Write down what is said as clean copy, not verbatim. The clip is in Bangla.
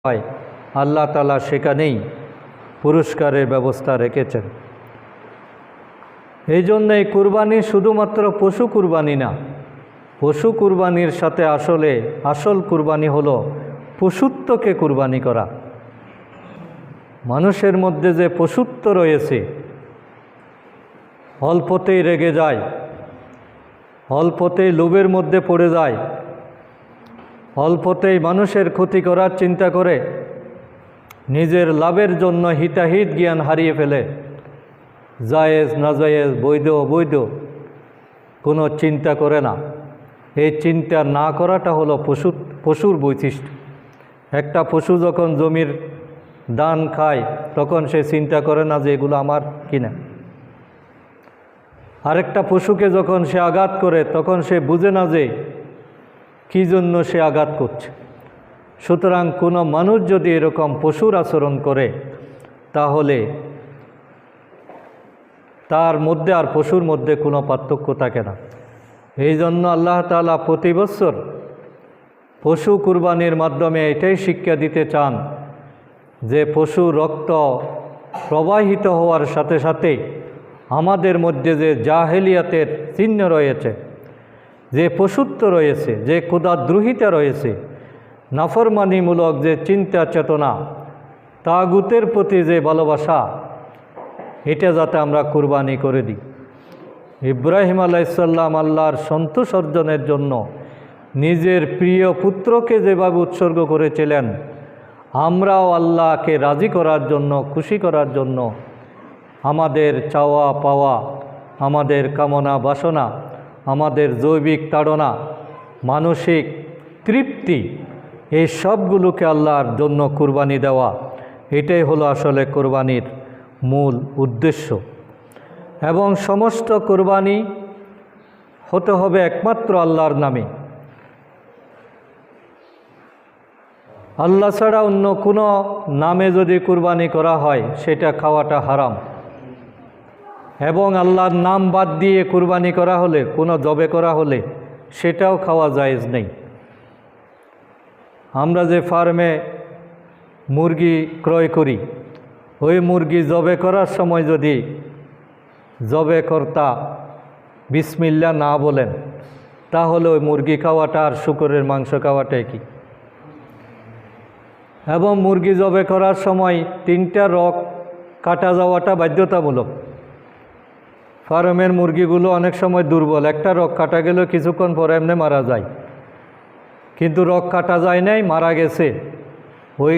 হয় আল্লাহ তাআলা সেখানেই পুরস্কারের ব্যবস্থা রেখেছেন। এই জন্যই কুরবানি শুধুমাত্র পশু কুরবানি না, পশু কুরবানির সাথে আসল কুরবানি হলো পশুত্বকে কুরবানি করা। মানুষের মধ্যে যে পশুত্ব রয়েছে, অল্পতেই রেগে যায়, অল্পতেই লোভের মধ্যে পড়ে যায়, অল্পতেই মানুষের ক্ষতি করার চিন্তা করে, নিজের লাভের জন্য হিতাহিত জ্ঞান হারিয়ে ফেলে, জায়েজ নাজায়েজ বৈধ অবৈধ কোনো চিন্তা করে না। এই চিন্তা না করাটা হলো পশুর বৈশিষ্ট্য। একটা পশু যখন জমির ধান খায় তখন সে চিন্তা করে না যে এগুলো আমার কিনা। আরেকটা পশুকে যখন সে আঘাত করে তখন সে বুঝে না যে কী জন্য সে আঘাত করছে। সুতরাং কোনো মানুষ যদি এরকম পশুর আচরণ করে তাহলে তার মধ্যে আর পশুর মধ্যে কোনো পার্থক্য থাকে না। এই জন্য আল্লাহ তাআলা প্রতি বছর পশু কুরবানির মাধ্যমে এটাই শিক্ষা দিতে চান যে পশু রক্ত প্রবাহিত হওয়ার সাথে সাথে আমাদের মধ্যে যে জাহেলিয়াতের চিহ্ন রয়েছে, যে পশুত্ব রয়েছে, যে খোদাদ্রোহিতা রয়েছে, নাফরমানিমূলক যে চিন্তা চেতনা, তাগুতের প্রতি যে ভালোবাসা, এটা যাতে আমরা কুরবানি করে দিই। ইব্রাহিম আলাইহিস সালাম আল্লাহর সন্তোষ অর্জনের জন্য নিজের প্রিয় পুত্রকে যেভাবে উৎসর্গ করেছিলেন, আমরাও আল্লাহকে রাজি করার জন্য, খুশি করার জন্য আমাদের চাওয়া পাওয়া, আমাদের কামনা বাসনা, আমাদের জৈবিক তাড়না, মানসিক তৃপ্তি, এই সবগুলোকে আল্লাহর জন্য কুরবানি দেওয়া, এটাই হলো আসলে কুরবানির মূল উদ্দেশ্য। এবং সমস্ত কুরবানি হতে হবে একমাত্র আল্লাহর নামে। আল্লাহ ছাড়া অন্য কোনো নামে যদি কুরবানি করা হয় সেটা খাওয়াটা হারাম। এবং আল্লাহর নাম বাদ দিয়ে কুরবানি করা হলে, কোনো জবে করা হলে সেটাও খাওয়া জায়েজ নেই। আমরা যে ফার্মে মুরগি ক্রয় করি, ওই মুরগি জবে করার সময় যদি জবে কর্তা বিসমিল্লাহ না বলেন তাহলে ওই মুরগি খাওয়াটা আর শূকরের মাংস খাওয়াটাই কি। এবং মুরগি জবে করার সময় 3টা রগ কাটা যাওয়াটা বাধ্যতামূলক। ফার্মের মুরগিগুলো অনেক সময় দুর্বল, একটা রগ কাটা গেলেও কিছুক্ষণ পরে এমনি মারা যায়, কিন্তু রগ কাটা যায় নাই, মারা গেছে,